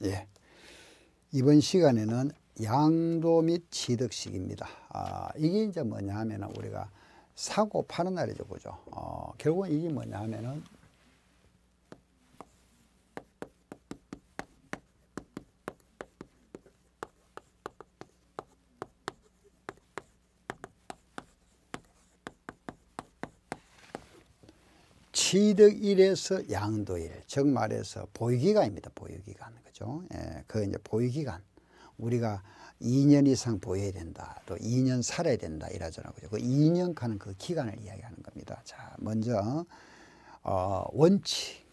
예. 이번 시간에는 양도 및 취득식입니다. 이게 이제 뭐냐 하면은 우리가 사고 파는 날이죠. 그죠? 결국은 이게 뭐냐 하면은 취득일에서 양도일, 즉 말해서 보유기간입니다. 보유기간. 그죠? 예, 그 이제 보유기간. 우리가 2년 이상 보유해야 된다. 또 2년 살아야 된다. 이러잖아요. 그죠? 그 2년 가는 그 기간을 이야기하는 겁니다. 자, 먼저, 원칙.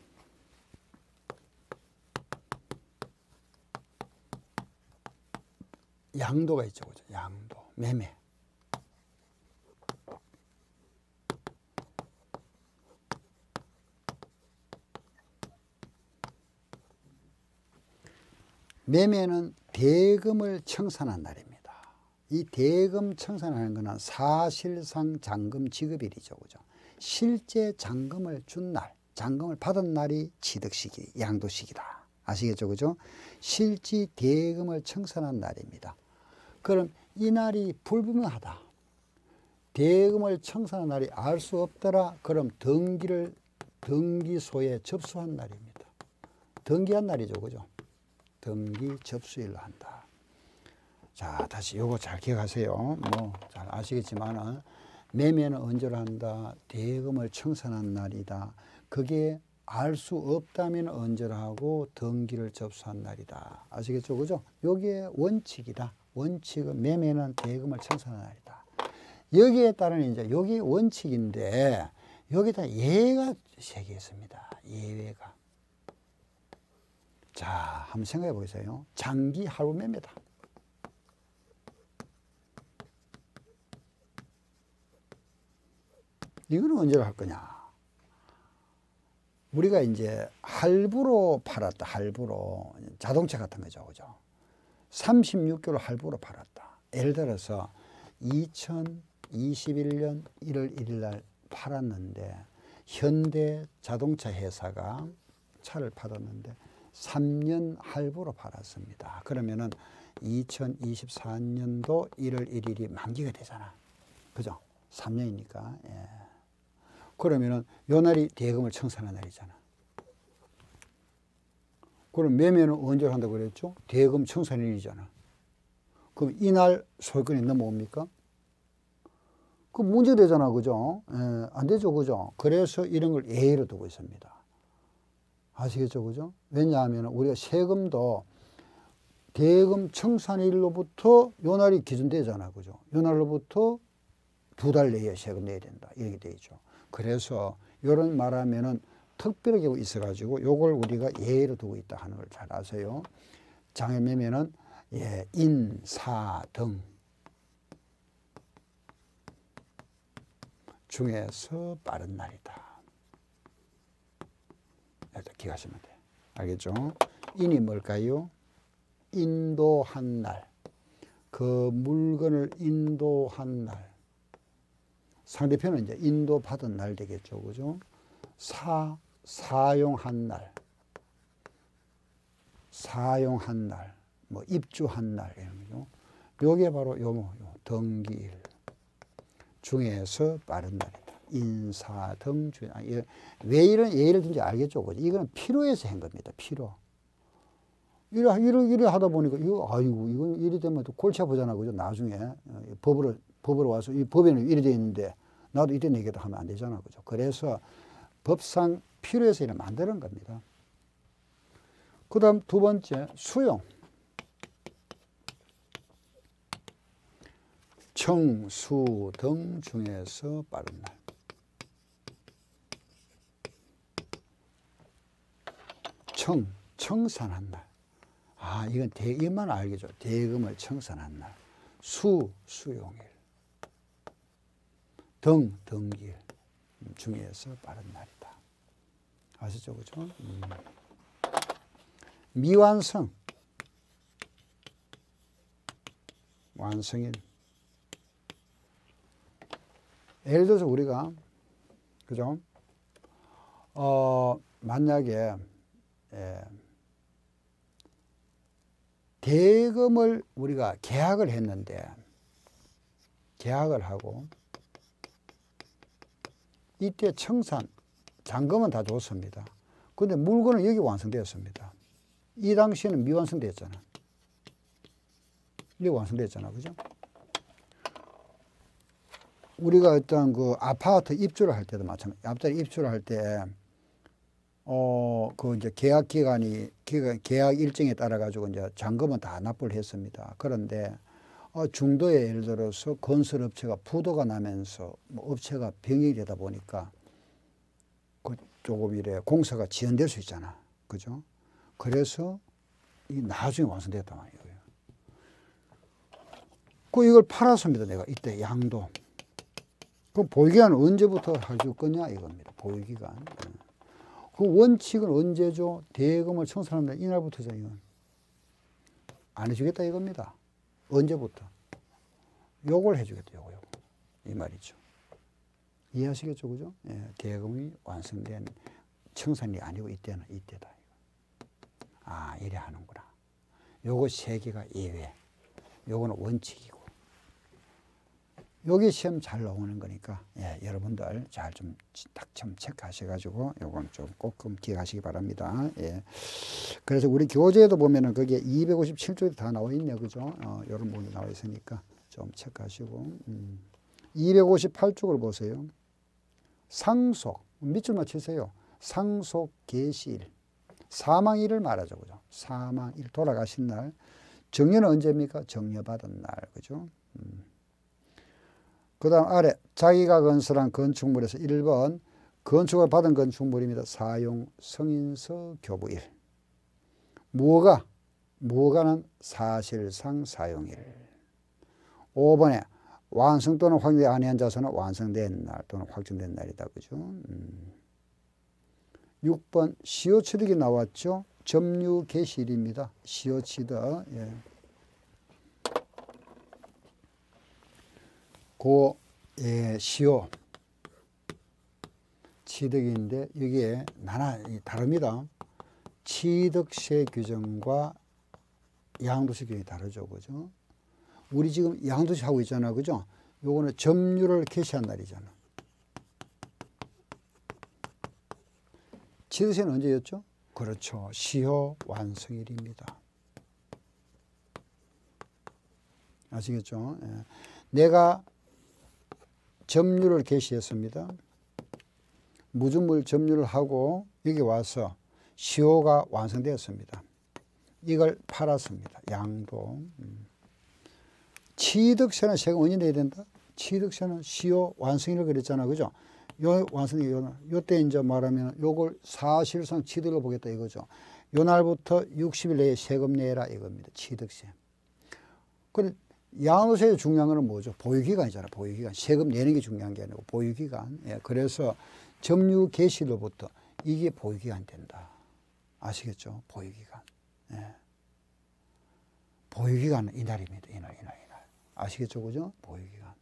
양도가 있죠. 그죠? 양도. 매매. 매매는 대금을 청산한 날입니다. 이 대금 청산하는 것은 사실상 잔금 지급일이죠. 그죠? 실제 잔금을 준 날, 잔금을 받은 날이 취득식이, 양도식이다. 아시겠죠? 그죠? 실제 대금을 청산한 날입니다. 그럼 이 날이 불분명하다. 대금을 청산한 날이 알 수 없더라. 그럼 등기소에 접수한 날입니다. 등기한 날이죠. 그죠? 등기 접수일로 한다. 자, 다시 요거 잘 기억하세요. 뭐 잘 아시겠지만은 매매는 언제로 한다? 대금을 청산한 날이다. 그게 알 수 없다면 언제로 하고 등기를 접수한 날이다. 아시겠죠? 그죠? 요게 원칙이다. 원칙은 매매는 대금을 청산한 날이다. 여기에 따른 이제 여기 원칙인데 여기다 예외가 3개 있습니다. 예외가. 자, 한번 생각해 보세요. 장기 하루 매매다. 이거는 언제로 할 거냐? 우리가 이제 할부로 팔았다. 할부로. 자동차 같은 거죠. 그죠? 36개월 할부로 팔았다. 예를 들어서 2021년 1월 1일 날 팔았는데 현대 자동차 회사가 차를 팔았는데 3년 할부로 팔았습니다. 그러면은 2024년도 1월 1일이 만기가 되잖아. 그죠? 3년이니까. 예. 그러면은 요 날이 대금을 청산한 날이잖아. 그럼 매매는 언제 한다고 그랬죠? 대금 청산일이잖아. 그럼 이날 소유권이 넘어옵니까? 그 문제되잖아. 그죠? 예, 안 되죠. 그죠? 그래서 이런 걸 예외로 두고 있습니다. 아시겠죠? 그죠? 왜냐하면 우리가 세금도 대금 청산일로부터 요 날이 기준되잖아. 그죠? 요 날로부터 2달 내에 세금 내야 된다. 이렇게 돼 있죠. 그래서 요런 말하면은 특별하게 있어가지고 요걸 우리가 예외로 두고 있다 하는 걸 잘 아세요. 장외매매는 예, 인, 사, 등 중에서 빠른 날이다. 일단 기억하시면 돼. 알겠죠? 인이 뭘까요? 인도한 날. 그 물건을 인도한 날. 상대편은 이제 인도받은 날 되겠죠. 그죠? 사용한 날. 사용한 날. 뭐 입주한 날. 이런 거죠. 요게 바로 요 등기일 중에서 빠른 날이다. 인사 등 중에. 왜 이런 예를 든지 알겠죠. 그죠? 이거는 필요해서 한 겁니다. 필요. 이래 하다 보니까, 이건 이래 되면 또 골치 아프잖아. 그죠? 나중에. 법으로 와서, 이 법에는 이래 돼 있는데, 나도 이때 내겠다 하면 안 되잖아. 그죠? 그래서 법상 필요해서 이래 만드는 겁니다. 그 다음 2번째, 수용. 청, 수, 등 중에서 빠른 날. 청산한 날. 이건 이것만 알겠죠. 대금을 청산한 날. 수용일. 등기일 중에서 빠른 날이다. 아시죠? 그죠? 미완성. 완성일. 예를 들어서 우리가, 그죠? 만약에, 대금을 우리가 계약을 했는데, 계약을 하고 이때 청산, 잔금은 다 줬습니다. 근데 물건은 여기 완성되었습니다. 이 당시에는 미완성됐잖아. 이게 완성됐잖아. 그죠? 우리가 어떤 그 아파트 입주를 할 때도 마찬가지. 아파트 입주를 할 때, 그 이제 계약 기간이, 계약 일정에 따라 가지고 이제 잔금은 다 납부를 했습니다. 그런데, 중도에 예를 들어서 건설업체가 부도가 나면서 뭐 업체가 병행이 되다 보니까 그 조금 이래 공사가 지연될 수 있잖아. 그죠? 그래서 이 나중에 완성됐단 말이에요. 그 이걸 팔았습니다. 내가 이때 양도. 그 보유기간은 언제부터 해줄 거냐 이겁니다. 보유기간. 그 원칙은 언제죠? 대금을 청산한다. 이날부터죠. 이건. 안 해주겠다 이겁니다. 언제부터? 요걸 해주겠다. 요거. 이 말이죠. 이해하시겠죠? 그죠? 예, 대금이 완성된 청산이 아니고 이때는 이때다. 아, 이래 하는구나. 요거 세 개가 예외. 요거는 원칙이고. 여기 시험 잘 나오는 거니까, 예, 여러분들 잘 좀 딱 좀 체크하셔가지고 요건 좀 꼭 기억하시기 바랍니다. 예. 그래서 우리 교재에도 보면은 거기에 257쪽에 다 나와 있네요. 그죠? 요런 부분이 나와 있으니까 좀 체크하시고. 258쪽을 보세요. 상속, 밑줄만 치세요. 상속 개시일. 사망일을 말하죠. 그죠? 사망일, 돌아가신 날. 정려는 언제입니까? 정려받은 날. 그죠? 그 다음 아래 자기가 건설한 건축물에서 1번 건축을 받은 건축물입니다. 사용 승인서 교부일. 무허가는 사실상 사용일. 5번에 완성 또는 확정되지 아니한 자산은 완성된 날 또는 확정된 날이다. 그죠? 6번 시효 취득이 나왔죠. 점유 개시일입니다. 시효 취득. 예. 예, 시효 취득인데 이게 다릅니다. 취득세 규정과 양도세 규정이 다르죠. 그죠? 우리 지금 양도세 하고 있잖아. 그죠? 요거는 점유를 개시한 날이잖아. 취득세는 언제였죠? 그렇죠. 시효 완성일입니다. 아시겠죠? 예. 내가 점유를 개시했습니다. 무주물 점유를 하고 여기 와서 시효가 완성되었습니다. 이걸 팔았습니다. 양도. 취득세는 세금 언제 내야 된다? 취득세는 시효 완성일을 그랬잖아. 그죠? 요 완성이 요때 이제 말하면 요걸 사실상 취득을 보겠다 이거죠. 요 날부터 60일 내에 세금 내라 이겁니다. 취득세. 근데 양도세에 중요한 거는 뭐죠? 보유기간이잖아. 보유기간. 세금 내는 게 중요한 게 아니고 보유기간. 예, 그래서 점유 개시로부터 이게 보유기간 된다. 아시겠죠? 보유기간. 예. 보유기간은 이날입니다. 이날. 아시겠죠? 그죠? 보유기간.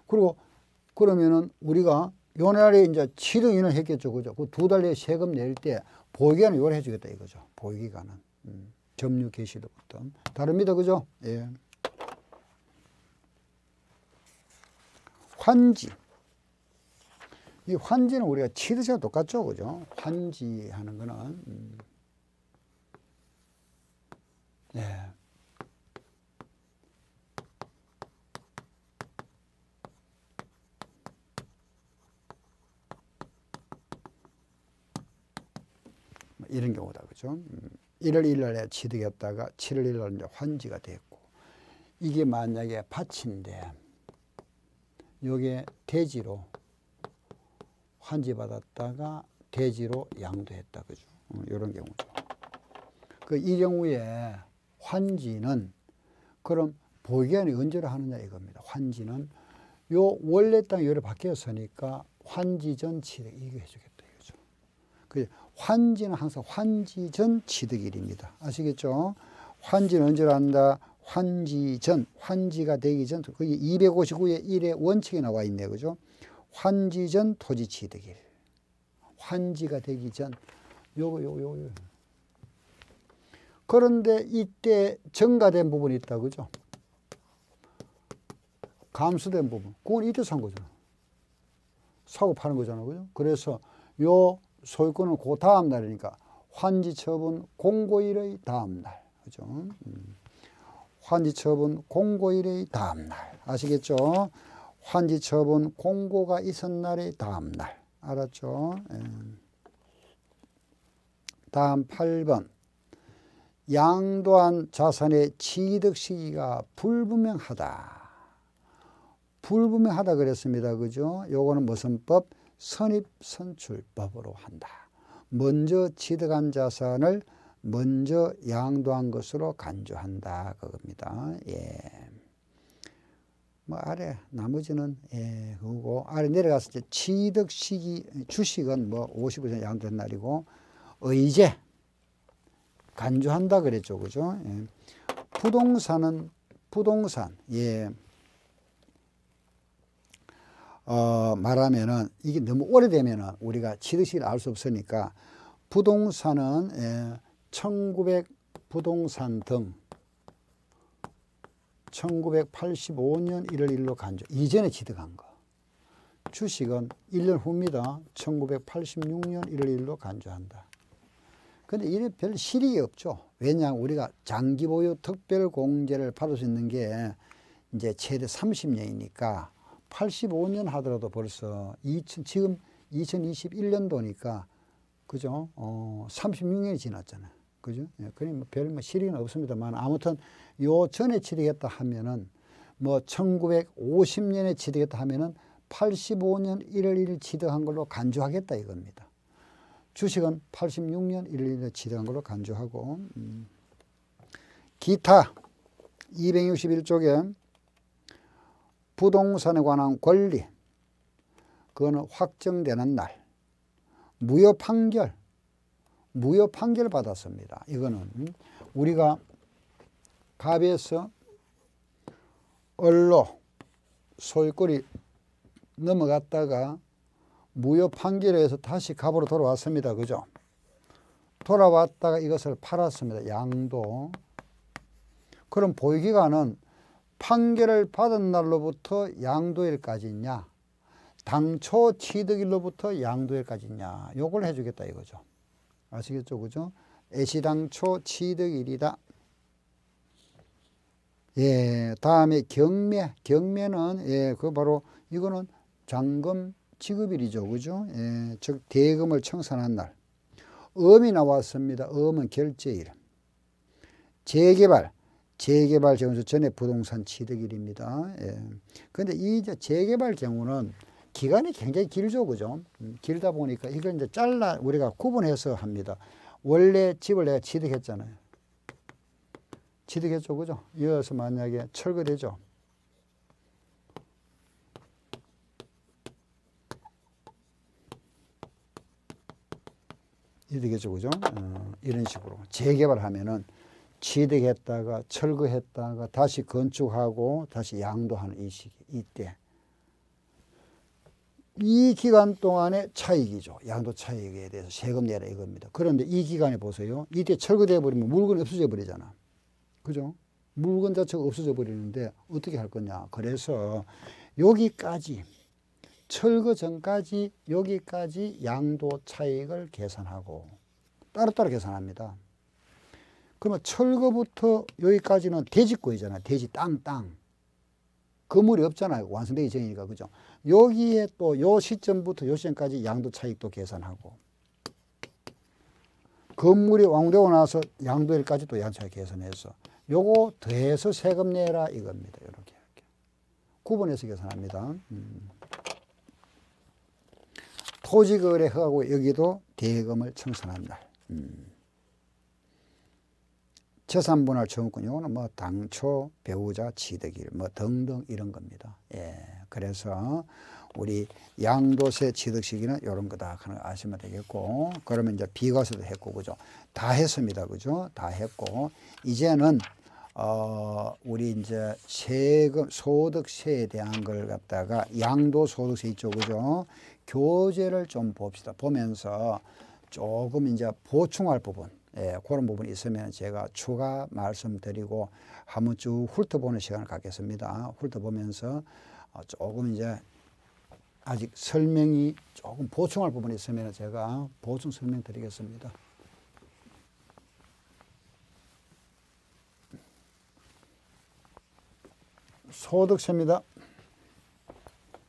그리고 그러면은 우리가 요 날에 이제 취득인을 했겠죠. 그죠? 그 2달 내에 세금 낼 때 보유기간을 요래 해주겠다 이거죠. 보유기간은. 점유 개시로부터. 다릅니다. 그죠? 예. 환지. 이 환지는 우리가 취득세와 똑같죠. 그죠? 환지 하는 거는, 예. 이런 경우다. 그죠? 1월 1일 날에 취득했다가 7월 1일 날 이제 환지가 됐고, 이게 만약에 밭인데, 요게 대지로 환지받았다가 대지로 양도했다. 그죠? 이런 경우죠. 이 경우에 환지는 그럼 보유기간이 언제로 하느냐 이겁니다. 환지는 요 원래 땅이 요래 바뀌었으니까 환지 전 취득 이거 해주겠다 이거죠. 그 환지는 항상 환지 전 취득일입니다. 아시겠죠? 환지는 언제로 한다? 환지 전, 환지가 되기 전, 그게 259의 1의 원칙에 나와 있네요. 그죠? 환지 전 토지 취득일. 환지가 되기 전, 요거. 그런데 이때 증가된 부분이 있다, 그죠? 감소된 부분. 그건 이때 산 거잖아. 사고 파는 거잖아, 그죠? 그래서 요 소유권은 그 다음 날이니까 환지 처분 공고일의 다음 날, 그죠? 환지 처분 공고일의 다음 날. 아시겠죠? 환지 처분 공고가 있은 날의 다음 날. 알았죠? 다음 8번. 양도한 자산의 취득 시기가 불분명하다. 불분명하다 그랬습니다. 그죠? 요거는 무슨 법? 선입선출법으로 한다. 먼저 취득한 자산을 먼저 양도한 것으로 간주한다. 그겁니다. 예. 뭐 아래 나머지는 예, 그거고 아래 내려갔을 때 취득 시기 주식은 뭐 50% 양도된 날이고 의제 간주한다 그랬죠. 그죠? 예. 부동산 예. 말하면은 이게 너무 오래되면은 우리가 취득시기를 알 수 없으니까 부동산은 예, 1900 부동산 등 1985년 1월 1일로 간주. 이전에 취득한 거. 주식은 1년 후입니다. 1986년 1월 1일로 간주한다. 근데 이래 별 실익이 없죠. 왜냐하면 우리가 장기 보유 특별 공제를 받을 수 있는 게 이제 최대 30년이니까 85년 하더라도 벌써 지금 2021년도니까 그죠? 36년이 지났잖아요. 그죠? 예, 그러니 별 실익은 없습니다만 아무튼 요 전에 취득했다 하면은 뭐 1950년에 취득했다 하면은 85년 1월 1일 취득한 걸로 간주하겠다 이겁니다. 주식은 86년 1월 1일에 취득한 걸로 간주하고 기타 261쪽에 부동산에 관한 권리 그거는 확정되는 날 무효 판결 받았습니다. 이거는 우리가 갑에서 을로 소유권이 넘어갔다가 무효 판결에 의해서 다시 갑으로 돌아왔습니다. 그죠? 돌아왔다가 이것을 팔았습니다. 양도. 그럼 보유기간은 판결을 받은 날로부터 양도일까지냐 당초 취득일로부터 양도일까지냐 요걸 해주겠다 이거죠. 아시겠죠? 그죠? 애시당초 취득일이다. 예, 다음에 경매는 예, 그 바로 이거는 잔금 지급일이죠. 그죠? 예, 즉 대금을 청산한 날. 음이 나왔습니다. 음은 결제일. 재개발 재개발정수 전에 부동산 취득일입니다. 예. 근데 이 재개발 경우는 기간이 굉장히 길죠. 그죠? 길다 보니까 이걸 이제 우리가 구분해서 합니다. 원래 집을 내가 취득했잖아요. 취득했죠. 그죠? 이어서 만약에 철거되죠. 이되겠죠. 그죠? 이런 식으로. 재개발하면은 취득했다가 철거했다가 다시 건축하고 다시 양도하는 이 시기, 이때. 이 기간 동안의 차익이죠. 양도 차익에 대해서 세금 내라 이겁니다. 그런데 이 기간에 보세요. 이때 철거되어 버리면 물건이 없어져 버리잖아. 그죠? 물건 자체가 없어져 버리는데 어떻게 할 거냐. 그래서 여기까지 철거 전까지 여기까지 양도 차익을 계산하고 따로따로 계산합니다. 그러면 철거부터 여기까지는 대지권이잖아요. 대지 땅. 건물이 없잖아요. 완성되기 전이니까. 그죠? 여기에 또 요 시점부터 요 시점까지 양도 차익도 계산하고 건물이 완공되고 나서 양도일까지 또 양도 차익 계산해서 요거 더해서 세금 내라 이겁니다. 이렇게 구분해서 계산합니다. 토지거래하고 여기도 대금을 청산한 날. 재산분할 청구권 이거는 뭐 당초 배우자 취득일 뭐 등등 이런 겁니다. 예, 그래서 우리 양도세 취득 시기는 이런 거다 하는 거 아시면 되겠고 그러면 이제 비과세도 했고 그죠? 다 했습니다. 그죠? 다 했고 이제는 우리 이제 세금 소득세에 대한 걸 갖다가 양도소득세 있죠. 그죠? 교재를 좀 봅시다. 보면서 조금 이제 보충할 부분 예, 그런 부분이 있으면 제가 추가 말씀드리고 한번 쭉 훑어보는 시간을 갖겠습니다. 훑어보면서 조금 이제 아직 설명이 조금 보충할 부분이 있으면 제가 보충 설명 드리겠습니다. 소득세입니다.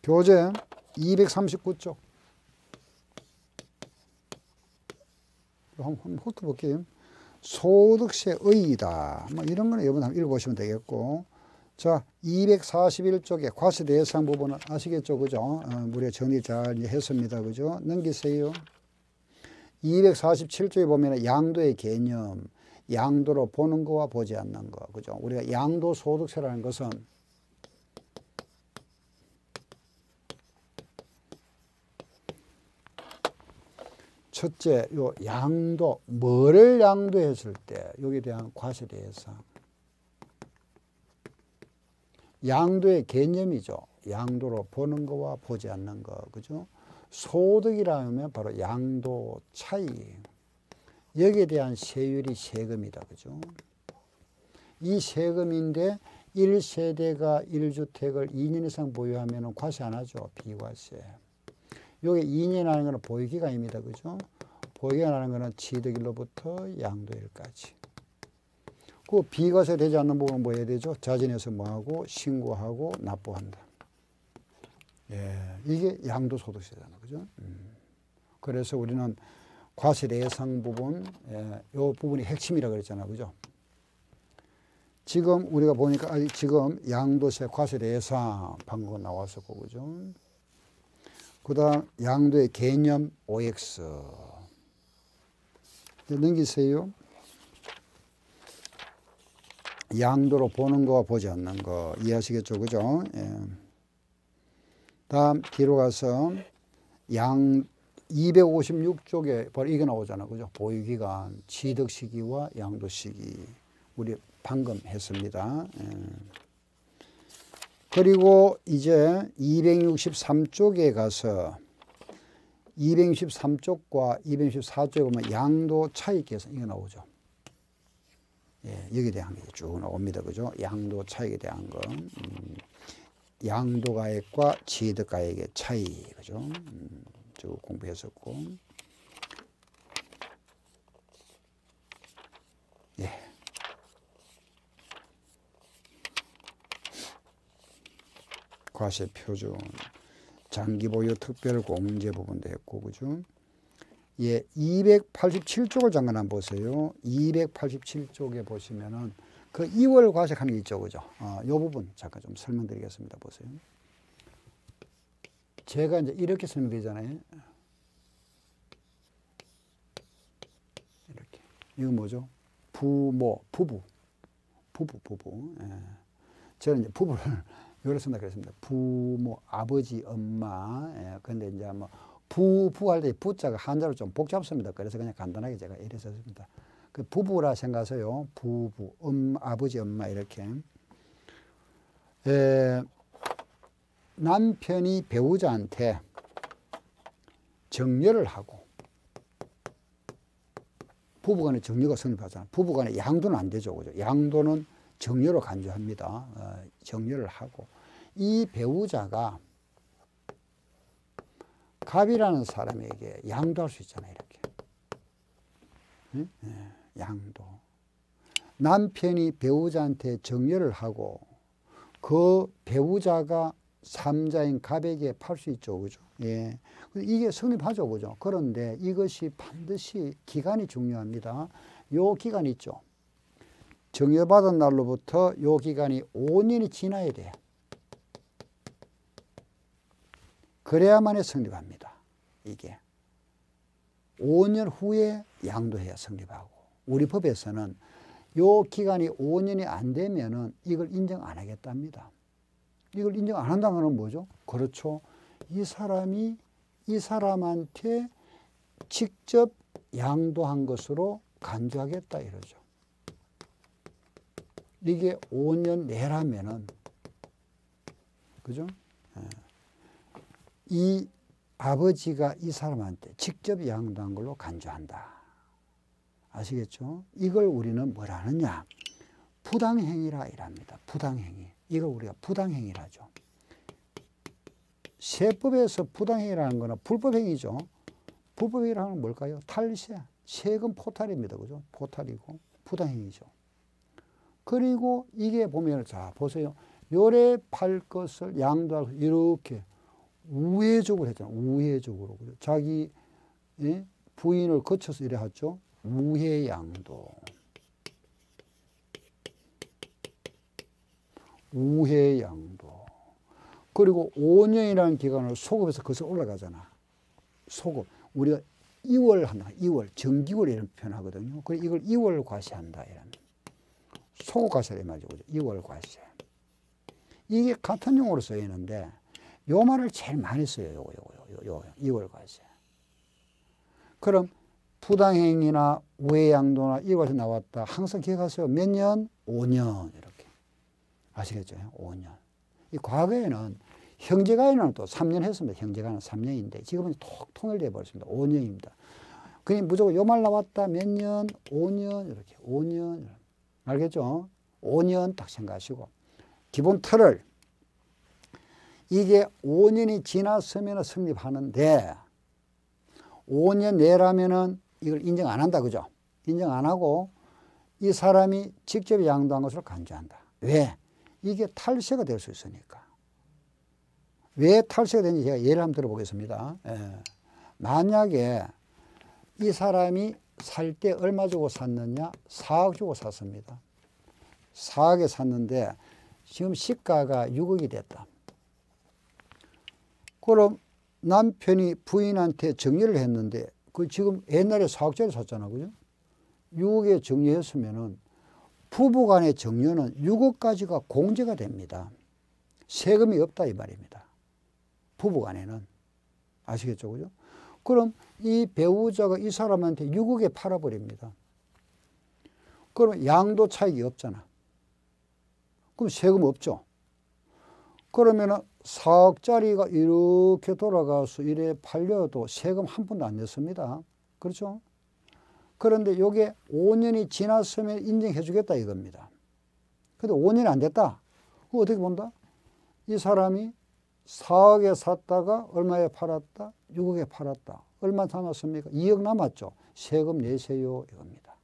교재 239쪽. 한번 훑어볼게요. 소득세의이다. 뭐 이런 거는 여러분 한번 읽어보시면 되겠고. 자, 241쪽에 과세대상 부분은 아시겠죠? 그죠? 우리가 정리 잘 했습니다. 그죠? 넘기세요. 247쪽에 보면 양도의 개념, 양도로 보는 거와 보지 않는 거. 그죠? 우리가 양도소득세라는 것은 첫째, 요 양도, 뭐를 양도했을 때, 여기에 대한 과세 대상. 양도의 개념이죠. 양도로 보는 거와 보지 않는 거. 그죠? 소득이라면 바로 양도 차이. 여기에 대한 세율이 세금이다. 그죠? 이 세금인데 1세대가 1주택을 2년 이상 보유하면 과세 안 하죠. 비과세. 여기 2년이라는 것은 보유기간입니다. 그죠? 보유기간이라는 것은 취득일로부터 양도일까지. 그 비과세 되지 않는 부분은 뭐 해야 되죠? 자진해서 뭐하고 신고하고 납부한다. 예, 이게 양도소득세잖아요. 그죠? 그래서 우리는 과세 대상 부분, 이 부분이 핵심이라고 그랬잖아요. 그죠? 지금 우리가 보니까 지금 양도세 과세 대상 방금 나왔었고, 그죠? 그 다음 양도의 개념 OX. 넘기세요. 양도로 보는 거와 보지 않는 거 이해하시겠죠? 그죠? 예. 다음 뒤로 가서 256쪽에 바로 이게 나오잖아. 그죠? 보유기간, 취득시기와 양도시기. 우리 방금 했습니다. 예. 그리고 이제 263쪽에 가서 263쪽과 264쪽에 보면 양도 차익 계산 이거 나오죠. 예, 여기에 대한 게 쭉 나옵니다. 그죠? 양도 차익에 대한 거. 양도가액과 취득가액의 차이. 그죠? 쭉 공부했었고. 예. 과세 표준, 장기 보유 특별 공제 부분도 했고, 그죠? 예, 287쪽을 잠깐 한번 보세요. 287쪽에 보시면은 그 2월 과세하는 게 있죠, 그죠? 이 부분 잠깐 좀 설명드리겠습니다. 보세요. 제가 이제 이렇게 설명드리잖아요. 이렇게. 이거 뭐죠? 부모, 부부. 예. 저는 이제 부부를 여기로 쓴다 그랬습니다. 부모, 아버지, 엄마. 예. 근데 이제 뭐 부할 때 부자가 한자로 좀 복잡습니다. 그래서 그냥 간단하게 제가 이래 썼습니다. 그 부부라 생각하세요. 부부, 아버지, 엄마 이렇게. 남편이 배우자한테 정려를 하고 부부간에 정려가 성립하잖아요. 부부간에 양도는 안 되죠. 그죠? 양도는 정려로 간주합니다. 정려를 하고 이 배우자가 갑이라는 사람에게 양도할 수 있잖아요. 이렇게. 응? 양도. 남편이 배우자한테 정려를 하고 그 배우자가 삼자인 갑에게 팔 수 있죠. 그죠? 예. 이게 성립하죠. 그죠? 그런데 이것이 반드시 기간이 중요합니다. 요 기간 있죠. 정려받은 날로부터 요 기간이 5년이 지나야 돼요. 그래야만이 성립합니다. 이게 5년 후에 양도해야 성립하고 우리 법에서는 요 기간이 5년이 안 되면은 이걸 인정 안 하겠답니다. 이걸 인정 안 한다는 건 뭐죠? 그렇죠. 이 사람이 이 사람한테 직접 양도한 것으로 간주하겠다 이러죠. 이게 5년 내라면은 그죠? 이 아버지가 이 사람한테 직접 양도한 걸로 간주한다. 아시겠죠? 이걸 우리는 뭐라 하느냐? 부당행위라 이랍니다. 부당행위. 이걸 우리가 부당행위라죠. 세법에서 부당행위라는 거는 불법행위죠. 불법행위라는 건 뭘까요? 탈세, 세금 포탈입니다. 그죠? 포탈이고 부당행위죠. 그리고 이게 보면 자 보세요. 요래 팔 것을 양도하고 이렇게 우회적으로 했잖아요. 우회적으로. 그죠? 자기 부인을 거쳐서 이래 하죠. 우회양도. 우회양도. 그리고 5년이라는 기간을 소급해서 거기서 올라가잖아. 소급. 우리가 2월 한다. 2월. 정기월 이런 표현하거든요. 그래서 이걸 2월 과세한다. 이런. 소급 과세를 말이죠. 2월 과세. 이게 같은 용어로 쓰이는데 요 말을 제일 많이 써요. 요거 2월 과세. 그럼 부당행위나 우회양도나 이것이 나왔다. 항상 기억하세요. 몇 년? 5년 이렇게. 아시겠죠? 5년. 이 과거에는 형제간에는 또 3년 했습니다. 형제간은 3년인데 지금은 톡 통일돼 버렸습니다. 5년입니다. 그니 무조건 요 말 나왔다. 몇 년? 5년 이렇게. 5년. 알겠죠? 5년 딱 생각하시고 기본 틀을 이게 5년이 지났으면 성립하는데 5년 내라면은 이걸 인정 안 한다. 그죠? 인정 안 하고 이 사람이 직접 양도한 것으로 간주한다. 왜? 이게 탈세가 될 수 있으니까. 왜 탈세가 되는지 제가 예를 한번 들어보겠습니다. 만약에 이 사람이 살 때 얼마 주고 샀느냐? 4억 주고 샀습니다. 4억에 샀는데 지금 시가가 6억이 됐다. 그럼 남편이 부인한테 정리를 했는데 그 지금 옛날에 4억짜리 샀잖아. 그죠? 6억에 정리했으면은 부부 간의 정려는 6억까지가 공제가 됩니다. 세금이 없다 이 말입니다. 부부 간에는. 아시겠죠? 그죠? 그럼 이 배우자가 이 사람한테 6억에 팔아버립니다. 그럼 양도 차익이 없잖아. 그럼 세금 없죠. 그러면 4억짜리가 이렇게 돌아가서 이래 팔려도 세금 한 푼도 안 냈습니다. 그렇죠? 그런데 이게 5년이 지났으면 인정해 주겠다 이겁니다. 근데 5년이 안 됐다. 그거 어떻게 본다? 이 사람이 4억에 샀다가 얼마에 팔았다? 6억에 팔았다. 얼마 남았습니까? 2억 남았죠. 세금 내세요 이겁니다.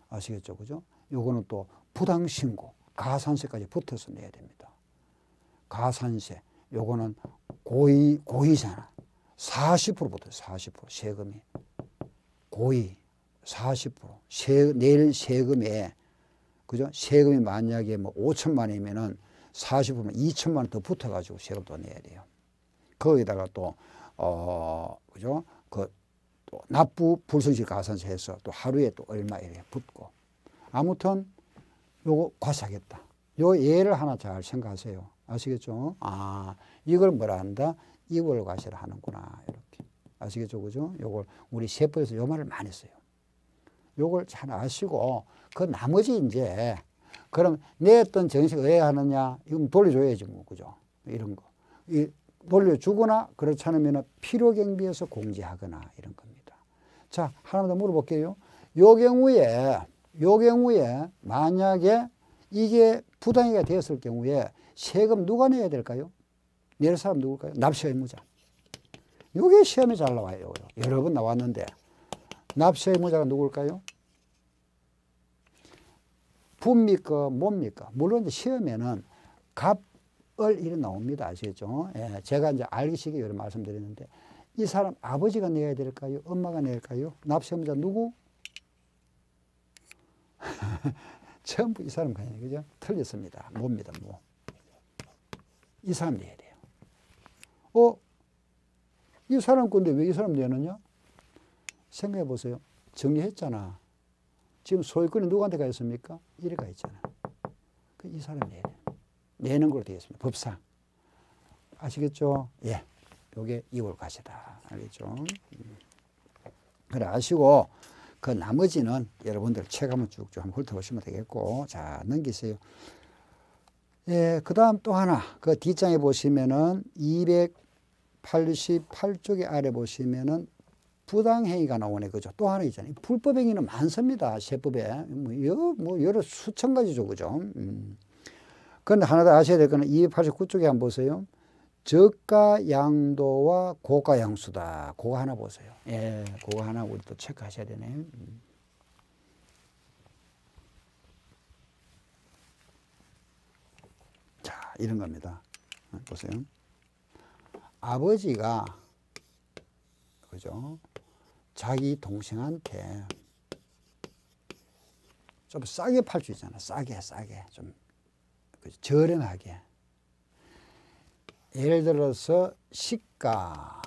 아시겠죠? 그죠? 요거는 또 부당신고, 가산세까지 붙어서 내야 됩니다. 가산세, 요거는 고의잖아. 40% 붙어요. 40% 세금이. 고의 40%. 낼 세금에, 그죠? 세금이 만약에 뭐 5천만 원이면은 40%면 2천만 원 더 붙어가지고 세금 또 내야 돼요. 거기다가 또, 그죠? 또 납부 불성실 가산세 해서 또 하루에 또 얼마 이렇게 붙고. 아무튼 요거 과세하겠다. 요 예를 하나 잘 생각하세요. 아시겠죠? 아, 이걸 뭐라 한다? 이월 과세를 하는구나. 이렇게. 아시겠죠? 그죠? 요걸 우리 세법에서 요 말을 많이 써요. 요걸 잘 아시고, 그 나머지 이제, 그럼 냈던 정식을 왜 하느냐? 이건 돌려줘야지 뭐, 그죠? 이런 거. 돌려주거나 그렇지 않으면 필요경비에서 공제하거나 이런 겁니다. 자, 하나 더 물어볼게요. 요 경우에 만약에 이게 부당이가 되었을 경우에 세금 누가 내야 될까요? 낼 사람 누굴까요? 납세 의무자. 이게 시험에 잘 나와요. 여러 번 나왔는데 납세 의무자가 누굴까요? 부입니까? 뭡니까? 물론 이제 시험에는 갑을 이래 나옵니다. 아시겠죠? 예, 제가 이제 알기 쉽게 이런 말씀드리는데 이 사람 아버지가 내야 될까요? 엄마가 낼까요? 납세 의무자 누구? 전부 이 사람 그냥 그죠? 틀렸습니다. 뭡니다. 뭐. 이 사람 내야 돼요. 이 사람 건데 왜 이 사람 내느냐? 생각해 보세요. 정리했잖아. 지금 소유권이 누구한테 가 있습니까? 이래 가 있잖아. 이 사람 내야 돼요. 내는 걸로 되어 있습니다. 법상. 아시겠죠? 예. 요게 2월 과세다. 알겠죠? 그래 아시고 그 나머지는 여러분들 책 한번 쭉쭉 한번 훑어보시면 되겠고. 자, 넘기세요. 예, 그 다음 또 하나. 그 뒷장에 보시면은 288쪽에 아래 보시면은 부당행위가 나오네. 그죠? 또 하나 있잖아요. 불법행위는 많습니다. 세법에. 뭐 여러 수천 가지죠. 그죠? 그런데 하나 더 아셔야 될 거는 289쪽에 한번 보세요. 저가 양도와 고가 양수다. 그거 하나 보세요. 예, 그거 하나 우리 또 체크하셔야 되네. 자, 이런 겁니다. 보세요. 아버지가 그죠? 자기 동생한테 좀 싸게 팔 수 있잖아. 싸게 좀 저렴하게. 예를 들어서 시가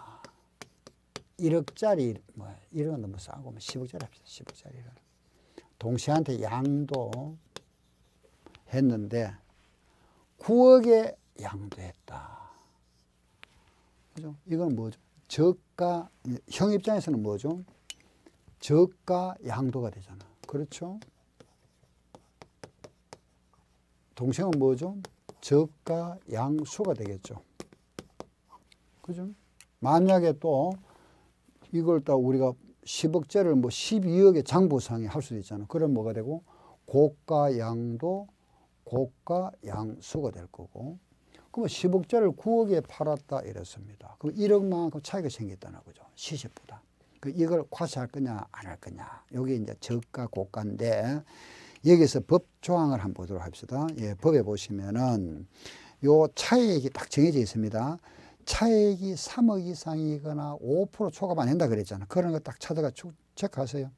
1억짜리 뭐 이런 건 너무 싸고 10억짜리 합시다. 10억짜리를 동생한테 양도 했는데 9억에 양도했다. 그죠? 이건 뭐죠? 저가, 형 입장에서는 뭐죠? 저가 양도가 되잖아. 그렇죠? 동생은 뭐죠? 저가 양수가 되겠죠. 그죠? 만약에 또 이걸 또 우리가 10억짜리를 뭐 12억에 장부상에 할 수도 있잖아. 그럼 뭐가 되고? 고가 양도, 고가 양수가 될 거고. 그러면 10억짜리를 9억에 팔았다 이랬습니다. 그럼 1억만큼 차이가 생겼다는 거죠. 시세보다. 이걸 과세할 거냐 안 할 거냐. 이게 이제 저가 고가인데 여기서 법 조항을 한번 보도록 합시다. 예, 법에 보시면은 요 차액이 딱 정해져 있습니다. 차액이 3억 이상이거나 5% 초과만 안 된다 그랬잖아. 그런 거 딱 찾아가 체크하세요.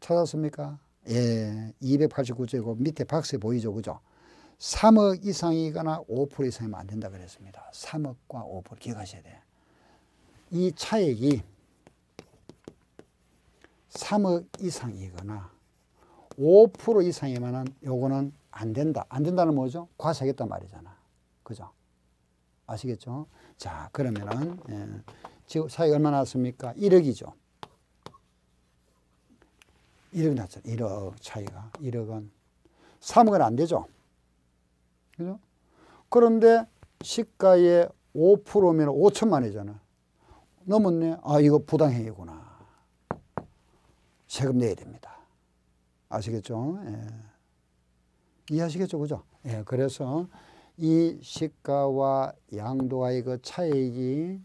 찾았습니까? 예, 289조고 밑에 박스에 보이죠, 그죠? 3억 이상이거나 5% 이상이면 안 된다 그랬습니다. 3억과 5% 기억하셔야 돼. 이 차액이 3억 이상이거나 5% 이상이면은 요거는 안 된다. 안 된다는 뭐죠? 과세하겠단 말이잖아. 그죠? 아시겠죠? 자, 그러면은 지금 차익 얼마 나왔습니까? 1억이죠. 1억 났잖아. 1억 차이가. 1억은 3억은 안 되죠. 그죠? 그런데 시가의 5%면 5천만 원이잖아. 넘었네. 아, 이거 부당행위구나. 세금 내야 됩니다. 아시겠죠? 예. 이해하시겠죠? 그죠? 예. 그래서 이 시가와 양도와의 그 차익이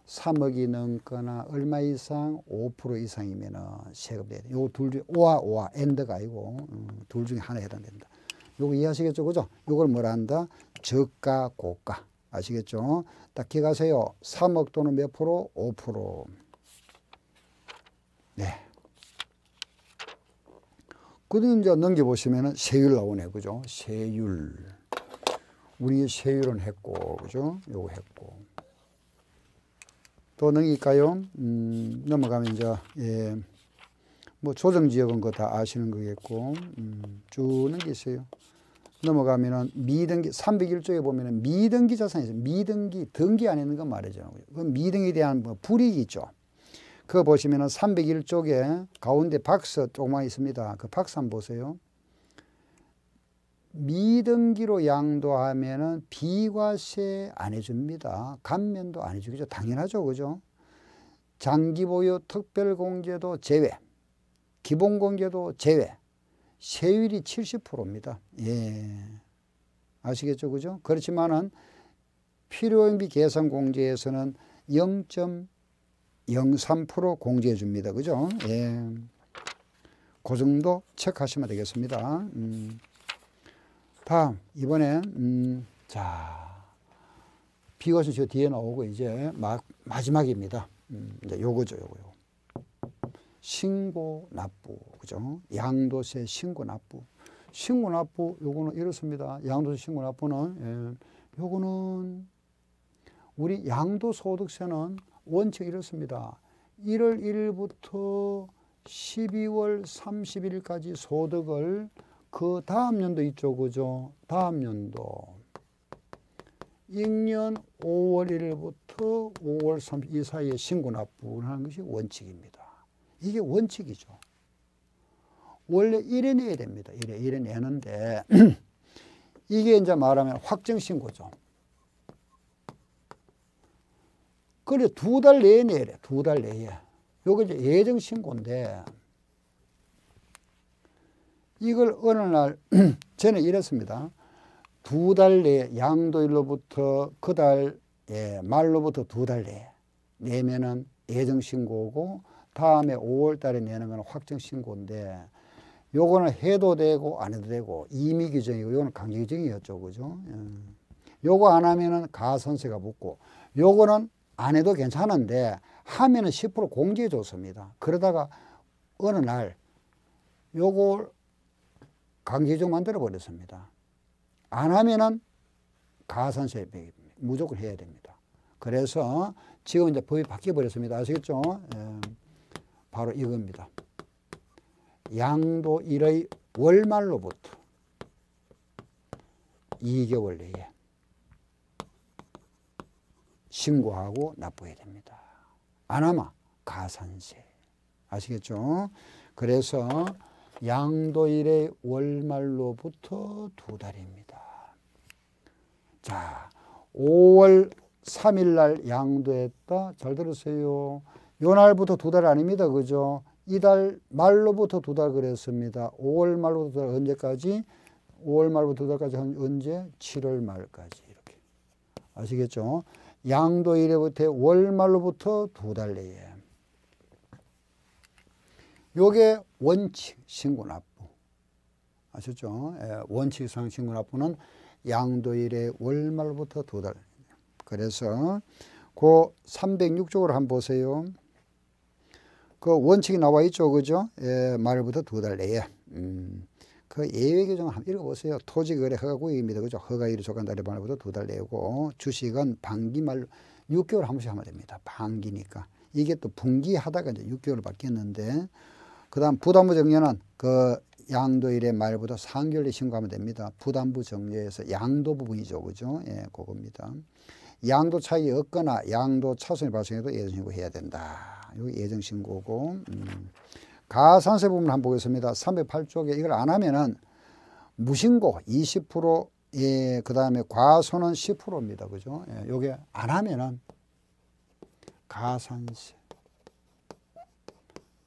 3억이 넘거나 얼마 이상 5% 이상이면 세금 내야 돼. 요 둘 중에 오와 엔드가 아니고 둘 중에 하나 해당된다. 요거 이해하시겠죠? 그죠? 요걸 뭐라 한다? 저가, 고가. 아시겠죠? 딱 기억하세요. 3억 또는 몇 프로? 5%. 네. 그다음 이제 넘겨보시면은 세율 나오네. 그죠? 세율. 우리 세율은 했고, 그죠? 요거 했고. 또 넘길까요? 넘어가면 이제, 예. 뭐 조정지역은 그거 다 아시는 거겠고, 쭉 넘기세요. 넘어가면은 미등기 301조에 보면은 미등기 자산이 있어요. 미등기 등기 안에 있는 건 말이죠. 그 미등기에 대한 뭐 불이익이 있죠. 그거 보시면은 301쪽에 가운데 박스 조그만 있습니다. 그 박스 한번 보세요. 미등기로 양도하면은 비과세 안 해줍니다. 감면도 안 해주겠죠. 당연하죠, 그죠? 장기보유 특별공제도 제외, 기본공제도 제외. 세율이 70%입니다. 예. 아시겠죠? 그죠? 그렇지만은 필요행비 계산 공제에서는 0.03% 공제해 줍니다. 그죠? 예. 그 정도 체크하시면 되겠습니다. 다음, 이번엔, 자, 비과세 저 뒤에 나오고 이제 마지막입니다. 이제 요거죠, 요거. 신고 납부, 그죠? 양도세 신고 납부. 신고 납부, 요거는 이렇습니다. 양도세 신고 납부는, 예, 요거는 우리 양도소득세는 원칙 이렇습니다. 1월 1일부터 12월 30일까지 소득을 그 다음 연도 있죠, 그죠? 다음 연도. 익년 5월 1일부터 5월 30일 이 사이에 신고 납부를 하는 것이 원칙입니다. 이게 원칙이죠. 원래 1회 내야 됩니다. 1회 내는데 이게 이제 말하면 확정신고죠. 그래, 2달 내에 내래. 2달 내에. 요게 이제 예정신고인데, 이걸 어느 날, 저는 이랬습니다. 2달 내에, 양도일로부터 그 달 말로부터 2달 내에 내면은 예정신고고, 다음에 5월 달에 내는 건 확정신고인데, 요거는 해도 되고 안 해도 되고 임의 규정이고, 요거는 강제 규정이었죠. 그죠? 요거 안 하면은 가산세가 붙고, 요거는 안 해도 괜찮은데 하면은 10% 공제해 줬습니다. 그러다가 어느 날 요걸 강제 규정 만들어 버렸습니다. 안 하면은 가산세 무조건 해야 됩니다. 그래서 지금 이제 법이 바뀌어 버렸습니다. 아시겠죠? 바로 이겁니다. 양도일의 월말로부터 2개월 내에 신고하고 납부해야 됩니다. 안 하면 가산세. 아시겠죠? 그래서 양도일의 월말로부터 2달입니다. 자, 5월 3일 날 양도했다. 잘 들으세요. 요 날부터 2달 아닙니다. 그죠? 이달 말로부터 2달 그랬습니다. 5월 말부터 2달 언제까지? 5월 말부터 2달까지 언제? 7월 말까지 이렇게. 아시겠죠? 양도일부터 월 말로부터 2달 내에. 요게 원칙 신고 납부. 아셨죠? 원칙상 신고 납부는 양도일의 월 말부터 2달. 그래서 그 306쪽으로 한번 보세요. 그 원칙이 나와 있죠. 그죠? 말부터 2달 내에. 그 예외 규정을 한번 읽어보세요. 토지거래 허가구역입니다. 그죠? 허가일이 조간 달에 말부터 2달 내고, 주식은 반기 말 6개월 한 번씩 하면 됩니다. 반기니까. 이게 또 분기 하다가 이제 6개월 바뀌었는데, 그 다음 부담부 정려는 그 양도일의 말부터 3개월 내 신고하면 됩니다. 부담부 정려에서 양도 부분이죠. 그죠? 그겁니다. 양도 차익이 없거나 양도 차손이 발생해도 예정신고해야 된다. 여기 예정신고고, 가산세 부분 한번 보겠습니다. 308쪽에 이걸 안 하면은 무신고 20%, 그 다음에 과손은 10%입니다. 그죠? 요게 안 하면은 가산세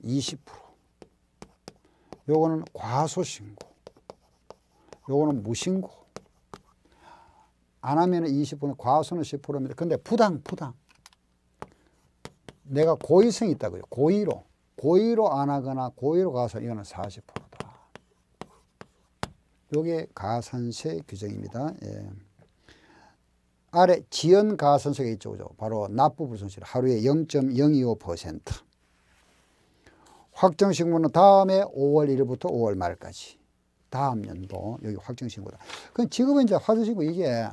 20%. 요거는 과소신고. 요거는 무신고. 안 하면은 20%, 과소는 10%입니다. 근데 부당. 내가 고의성이 있다고요. 고의로 안 하거나 고의로 가서 이거는 40%다. 요게 가산세 규정입니다. 아래 지연 가산세가 있죠. 그죠? 바로 납부불손실 하루에 0.025%. 확정신고는 다음에 5월 1일부터 5월 말까지. 다음 연도 여기 확정신고다. 그럼 지금은 이제 확정신고 이게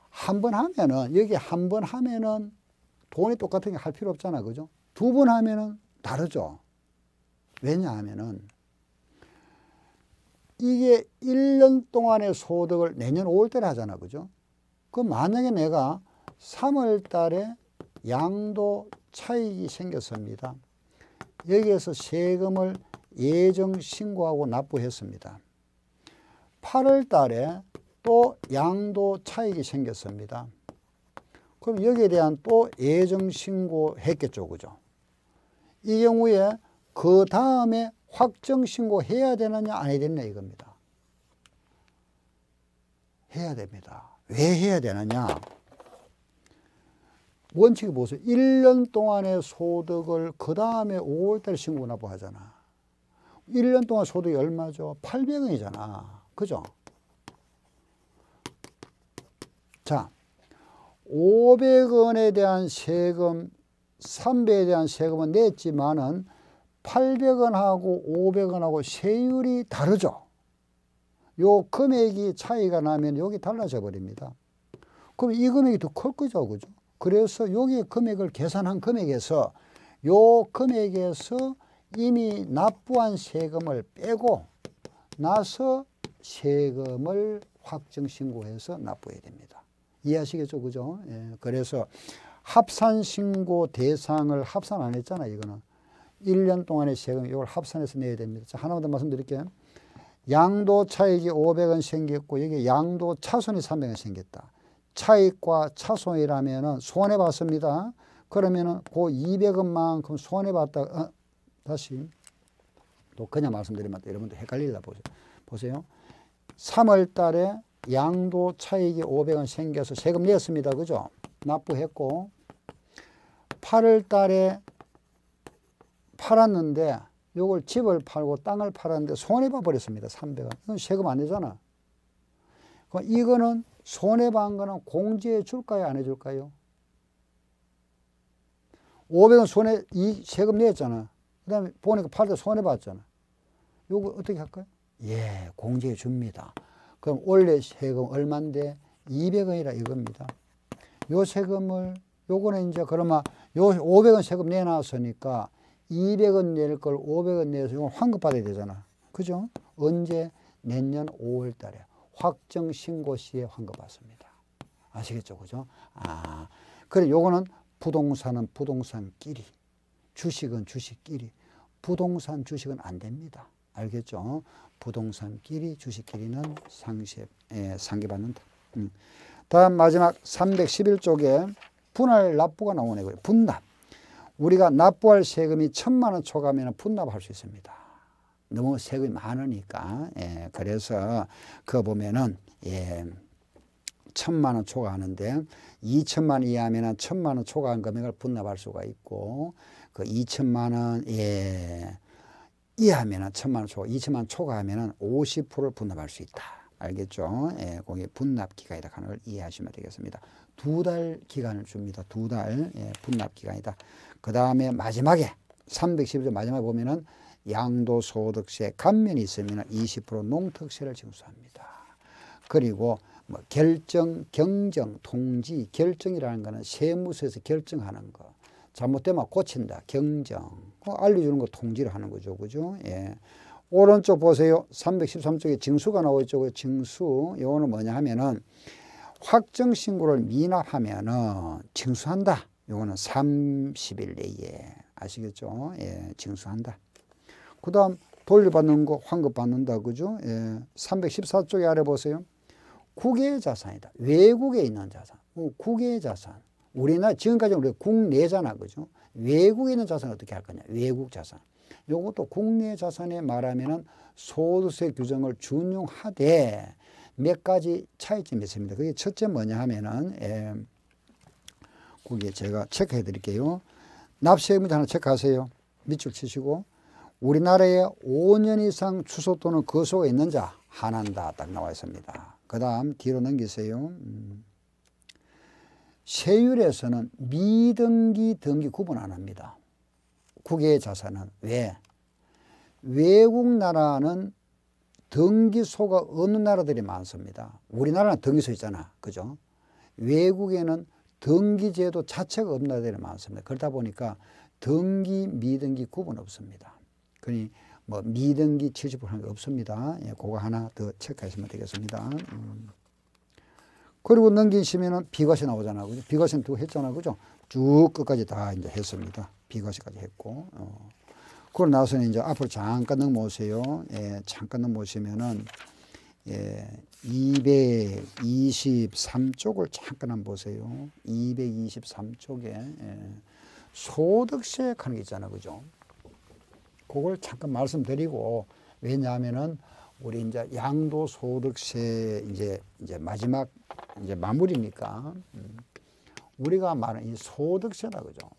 한 번 하면은, 여기 한 번 하면은 돈이 똑같은 게 할 필요 없잖아. 그죠? 2번 하면은 다르죠. 왜냐하면은 이게 1년 동안의 소득을 내년 5월 달에 하잖아. 그죠? 그럼 만약에 내가 3월 달에 양도 차익이 생겼습니다. 여기에서 세금을 예정 신고하고 납부했습니다. 8월 달에 또 양도 차익이 생겼습니다. 그럼 여기에 대한 또 예정 신고했겠죠. 그죠? 이 경우에 그 다음에 확정 신고해야 되느냐 안 해야 되느냐 이겁니다. 해야 됩니다. 왜 해야 되느냐? 원칙이 보세요. 1년 동안의 소득을 그 다음에 5월달에 신고 납부하잖아. 1년 동안 소득이 얼마죠? 800원이잖아. 그죠? 자, 500원에 대한 세금, 300원에 대한 세금은 냈지만은 800원하고 500원하고 세율이 다르죠. 요 금액이 차이가 나면 여기 달라져 버립니다. 그럼 이 금액이 더 클 거죠. 그죠? 그래서 여기 금액을 계산한 금액에서 요 금액에서 이미 납부한 세금을 빼고 나서 세금을 확정신고해서 납부해야 됩니다. 이해하시겠죠? 그죠? 예, 그래서 합산신고 대상을 합산 안 했잖아요. 이거는 1년 동안의 세금 이걸 합산해서 내야 됩니다. 자, 하나만 더 말씀드릴게요. 양도 차익이 500원 생겼고 여기 양도 차손이 300원 생겼다. 차익과 차손이라면은 손해 봤습니다. 그러면은 그 200원만큼 손해봤다. 다시 또 그냥 말씀드리면 또 여러분들 헷갈릴라 보세요. 3월 달에 양도 차익이 500원 생겨서 세금 냈습니다. 그죠? 납부했고 8월 달에 팔았는데 요걸 집을 팔고 땅을 팔았는데 손해봐 버렸습니다. 300원. 이건 세금 안 내잖아. 그럼 이거는 손해본 거는 공제해 줄까요? 안 해줄까요? 500원 세금 냈잖아. 그 다음에 보니까 팔 때 손해봤잖아. 요거 어떻게 할까요? 예, 공제해 줍니다. 그럼 원래 세금 얼마인데 200원이라 이겁니다. 요 세금을, 요거는 이제 그러면 요 500원 세금 내놨으니까 200원 낼 걸 500원 내서 이건 환급받아야 되잖아. 그죠? 언제? 내년 5월 달에 확정 신고 시에 환급받습니다. 아시겠죠? 그죠? 그래, 요거는 부동산은 부동산끼리, 주식은 주식끼리, 부동산 주식은 안 됩니다. 알겠죠? 부동산끼리, 주식끼리는 상계받는다. 다음 마지막 311쪽에 분할 납부가 나오네. 분납. 우리가 납부할 세금이 1000만 원 초과하면 분납할 수 있습니다. 너무 세금이 많으니까. 그래서 그거 보면은 1000만 원 초과하는데 2000만 원 이하면 1000만 원 초과한 금액을 분납할 수가 있고 그 2000만 원 이하면 1000만 원 초과, 2000만 원 초과하면 50%를 분납할 수 있다. 알겠죠? 거기 분납 기간이다 하는 걸 이해하시면 되겠습니다. 2달 기간을 줍니다. 2달 분납 기간이다. 그 다음에 마지막에 311조 마지막에 보면은 양도소득세 감면이 있으면 20% 농특세를 징수합니다. 그리고 뭐 결정, 경정, 통지, 결정이라는 거는 세무서에서 결정하는 거. 잘못되면 고친다. 경정. 알려주는 거 통지를 하는 거죠. 그죠? 오른쪽 보세요. 313쪽에 징수가 나오고 있죠. 징수. 요거는 뭐냐 하면은 확정신고를 미납하면은 징수한다. 요거는 30일 내에. 아시겠죠? 징수한다. 그 다음 돌려받는 거 환급받는다. 그죠? 314쪽에 아래 보세요. 국외 자산이다. 외국에 있는 자산. 국외 자산. 우리나라 지금까지 우리가 국내잖아. 그죠? 외국에 있는 자산은 어떻게 할 거냐. 외국 자산. 요것도 국내 자산에 말하면은 소득세 규정을 준용하되 몇 가지 차이점이 있습니다. 그게 첫째 뭐냐 하면은, 거기에 제가 체크해 드릴게요. 납세의무자 하나 체크하세요. 밑줄 치시고, 우리나라에 5년 이상 주소 또는 거소가 있는 자, 한한다. 딱 나와 있습니다. 그 다음 뒤로 넘기세요. 세율에서는 미등기, 등기 구분 안 합니다. 국외 자산은. 왜? 외국 나라는 등기소가 없는 나라들이 많습니다. 우리나라는 등기소 있잖아. 그죠? 외국에는 등기제도 자체가 없는 나라들이 많습니다. 그러다 보니까 등기, 미등기 구분 없습니다. 그러니 뭐 미등기 70% 하는 게 없습니다. 그거 하나 더 체크하시면 되겠습니다. 그리고 넘기시면은 비과세 나오잖아. 그죠? 비과세는 또 했잖아. 그죠? 쭉 끝까지 다 이제 했습니다. 비과세까지 했고. 그러고 나서는 이제 앞으로 잠깐 넘어오세요. 잠깐 넘어오시면은 223쪽을 잠깐 한번 보세요. 223쪽에 소득세 하는 게 있잖아. 그죠? 그걸 잠깐 말씀드리고, 왜냐하면은 우리 이제 양도소득세 이제 마지막 이제 마무리니까 우리가 말하는 이 소득세다. 그죠?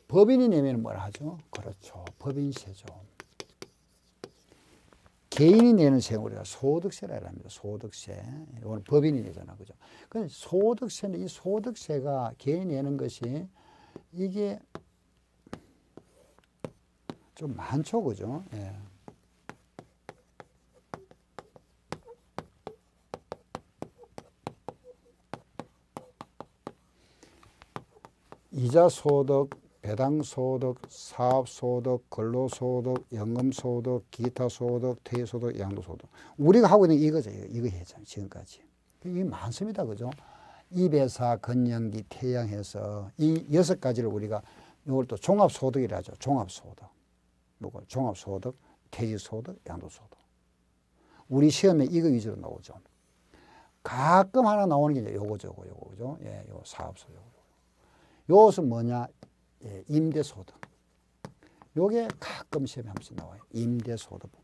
법인이 내면 뭐라 하죠? 그렇죠. 법인세죠. 개인이 내는 세금 우리가 소득세라 합니다. 소득세. 이거는 법인이 내잖아. 그죠? 근데 소득세는 이 소득세가 개인이 내는 것이 이게 좀 많죠. 그죠? 이자소득, 배당소득, 사업소득, 근로소득, 연금소득, 기타소득, 퇴소득, 양도소득. 우리가 하고 있는 이거죠. 이거 했잖아요. 지금까지. 이게 많습니다. 그죠? 입에사, 건연기, 태양해서 이 6가지를 우리가 이걸 또 종합소득이라 하죠. 종합소득. 뭐고? 종합소득, 퇴직소득, 양도소득. 우리 시험에 이거 위주로 나오죠. 가끔 하나 나오는 게 이제 요거죠. 요거. 그죠? 요 사업소득. 요것은 뭐냐? 예, 임대소득. 요게 가끔 시험에 한 번씩 나와요. 임대소득 부분.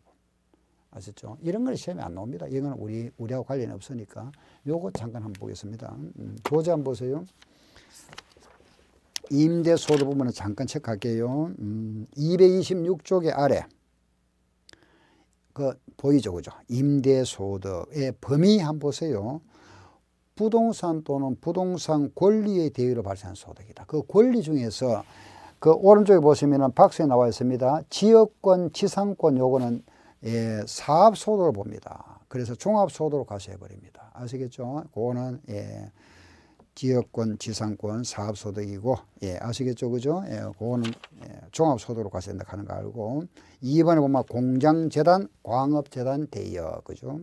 아셨죠? 이런 건 시험에 안 나옵니다. 이건 우리하고 관련이 없으니까 요거 잠깐 한번 보겠습니다. 교재 한번 보세요. 임대소득 부분은 잠깐 체크할게요. 226쪽의 아래. 그 보이죠, 그죠? 임대소득의 범위 한번 보세요. 부동산 또는 부동산 권리의 대위로 발생한 소득이다. 그 권리 중에서 그 오른쪽에 보시면은 박스에 나와 있습니다. 지역권, 지상권 요거는 예, 사업소득을 봅니다. 그래서 종합소득으로 과세해버립니다. 아시겠죠? 그거는 예, 지역권, 지상권, 사업소득이고 예, 아시겠죠? 그죠? 예, 그거는 예, 종합소득으로 과세된다 하는 거 알고 2번에 보면 공장재단, 광업재단 대여 그죠?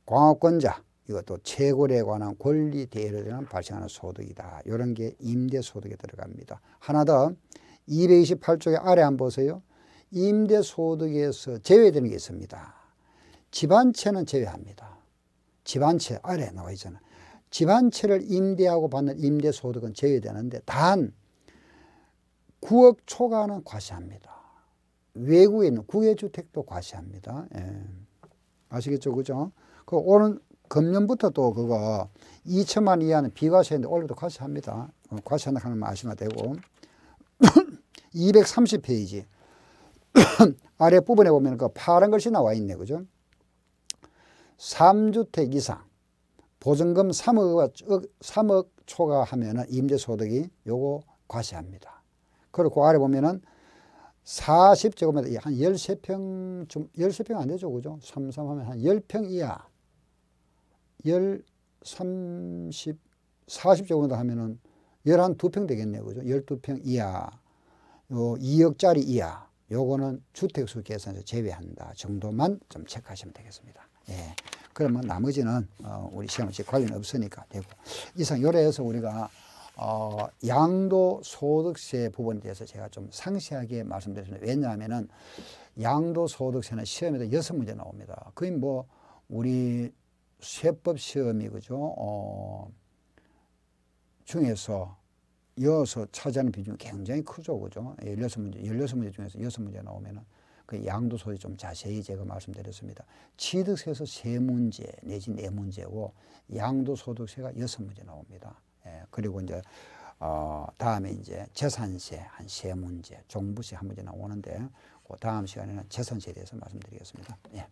광업권자 이것도 채굴에 관한 권리 대여에 대한 발생하는 소득이다. 이런 게 임대소득에 들어갑니다. 하나 더 228쪽의 아래 한번 보세요. 임대소득에서 제외되는 게 있습니다. 집 한 채는 제외합니다. 집 한 채 아래 나와 있잖아요. 집 한 채를 임대하고 받는 임대소득은 제외되는데 단 9억 초과는 과세합니다. 외국에 있는 국외주택도 과세합니다. 예. 아시겠죠? 그죠? 그 오는 금년부터 또 그거 2천만 이하는 비과세인데 올해도 과세합니다. 과세한다 하는 말 아시면 되고 230페이지 아래 부분에 보면 그 파란 글씨 나와 있네. 그죠? 3주택 이상 보증금 3억 초과하면은 임대소득이 요거 과세합니다. 그리고 그 아래 보면은 40제곱미터 한 13평 좀 13평 안 되죠. 그죠? 33하면 한 10평 이하 40제곱미터 하면은 12평 되겠네요. 그죠? 12평 이하 요 2억짜리 이하 요거는 주택수 계산에서 제외한다 정도만 좀 체크하시면 되겠습니다. 예. 그러면 나머지는 우리 시험에 관련 없으니까 되고 이상 요래해서 우리가 양도소득세 부분에 대해서 제가 좀 상세하게 말씀드렸습니다. 왜냐하면은 양도소득세는 시험에도 6문제 나옵니다. 거의 뭐 우리 세법 시험이 그죠? 중에서 이어서 차지하는 비중이 굉장히 크죠. 그죠? 16문제 중에서 6문제 나오면은 그 양도소득 좀 자세히 제가 말씀드렸습니다. 취득세에서 3문제 내지 4문제고 양도소득세가 6문제 나옵니다. 예, 그리고 이제 다음에 이제 재산세 한 3문제, 종부세 한 문제 나오는데 그 다음 시간에는 재산세에 대해서 말씀드리겠습니다. 예.